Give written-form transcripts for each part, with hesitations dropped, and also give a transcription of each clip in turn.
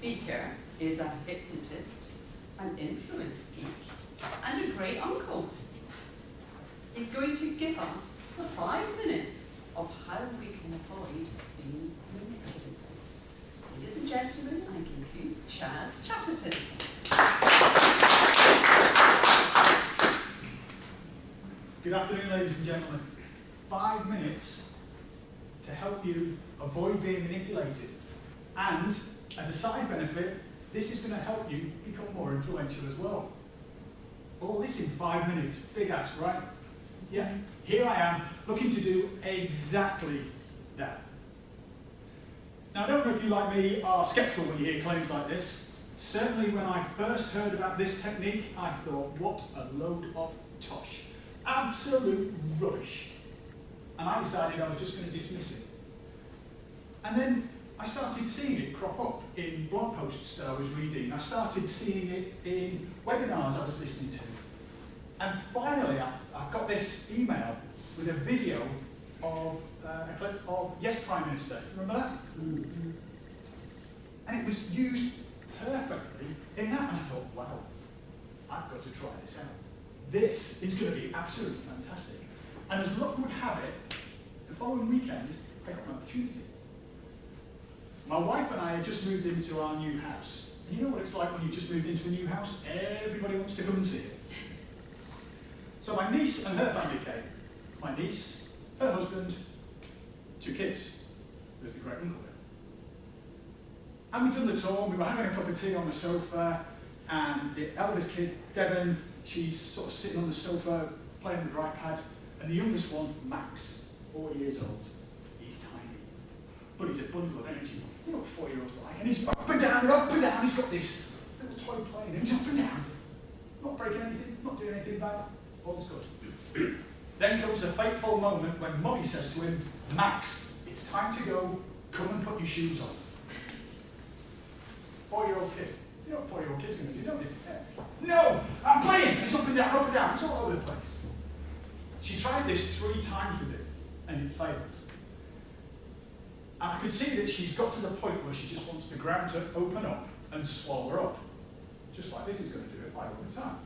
speaker is a hypnotist, an influence geek, and a great uncle. He's going to give us 5 minutes of how we can avoid being manipulated. Ladies and gentlemen, I give you Chas Chatterton. Good afternoon, ladies and gentlemen. 5 minutes to help you avoid being manipulated. And, as a side benefit, this is going to help you become more influential as well. All this in 5 minutes. Big ask, right? Yeah, here I am, looking to do exactly that. Now, I don't know if you, like me, are sceptical when you hear claims like this. Certainly when I first heard about this technique, I thought, what a load of tosh. Absolute rubbish. And I decided I was just going to dismiss it. And then I started seeing it crop up in blog posts that I was reading. I started seeing it in webinars I was listening to. And finally, I got this email with a video of a clip of Yes Prime Minister. Remember that? Mm-hmm. And it was used perfectly in that. And I thought, wow, I've got to try this out. This is going to be absolutely fantastic. And as luck would have it, the following weekend, I got an opportunity. My wife and I had just moved into our new house. And you know what it's like when you've just moved into a new house? Everybody wants to come and see it. So my niece and her family came. My niece, her husband, 2 kids. There's the great uncle there. And we'd done the tour, we were having a cup of tea on the sofa, and the eldest kid, Devon, she's sort of sitting on the sofa playing with her iPad, and the youngest one, Max, 4 years old. He's tiny, but he's a bundle of energy. You know what 4-year-olds are like, and he's up and down, he's got this little toy plane, and he's up and down. Not breaking anything, not doing anything bad, all's good. Then comes the fateful moment when Mummy says to him, Max, it's time to go, come and put your shoes on. 4-year-old kid. You know what 4-year-old kid's going to do, don't you? Yeah. No! I'm playing! It's up and down, it's all over the place. She tried this 3 times with it, and it failed. And I could see that she's got to the point where she just wants the ground to open up and swallow her up. Just like this is going to do if I open it up.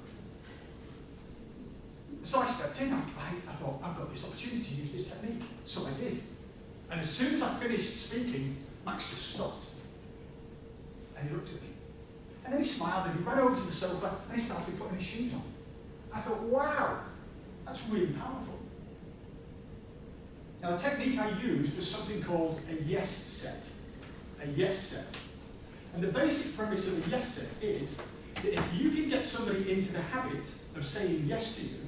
So I stepped in, I thought, I've got this opportunity to use this technique. So I did. And as soon as I finished speaking, Max just stopped. And he looked at me. And then he smiled and he ran over to the sofa and he started putting his shoes on. I thought, wow, that's really powerful. Now the technique I used was something called a yes set. A yes set. And the basic premise of a yes set is that if you can get somebody into the habit of saying yes to you,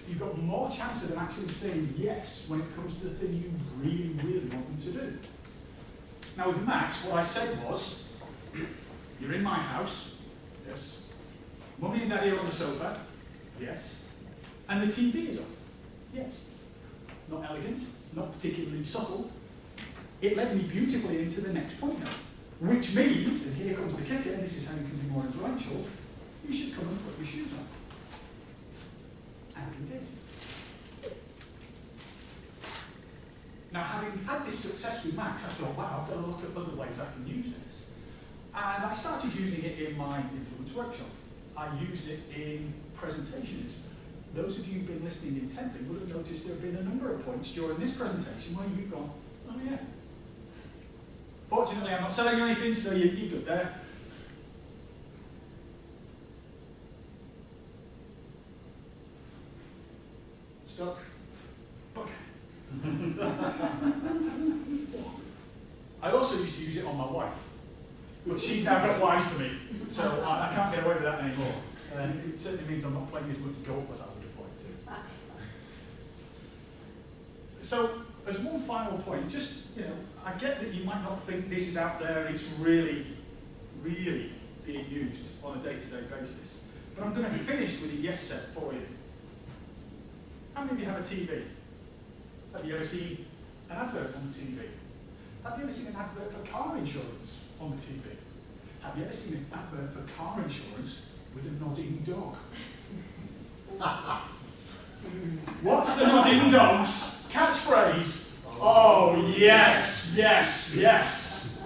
you've got more chance of them actually saying yes when it comes to the thing you really, really want them to do. Now with Max, what I said was, you're in my house, yes. Mummy and Daddy are on the sofa, yes. And the TV is off, yes. Not elegant, not particularly subtle. It led me beautifully into the next point now, which means, and here comes the kicker, and this is how you can be more influential, you should come and put your shoes on. And he did. Now, having had this success with Max, I thought, wow, I've got to look at other ways I can use this. And I started using it in my influence workshop. I use it in presentations. Those of you who've been listening intently would have noticed there have been a number of points during this presentation where you've gone, oh yeah. Fortunately, I'm not selling anything, so you're good there. Stuck. Bugger. I also used to use it on my wife, but she's now got wise to me, so I can't get away with that anymore. It certainly means I'm not playing as much golf as I would have liked to. So, as one final point, just, I get that you might not think this is out there and it's really, really being used on a day-to-day basis. But I'm going to finish with a yes set for you. How many of you have a TV? Have you ever seen an advert on the TV? Have you ever seen an advert for car insurance on the TV? Have you ever seen an advert for car insurance with a nodding dog? What's the nodding dog's catchphrase? Oh, yes, yes, yes.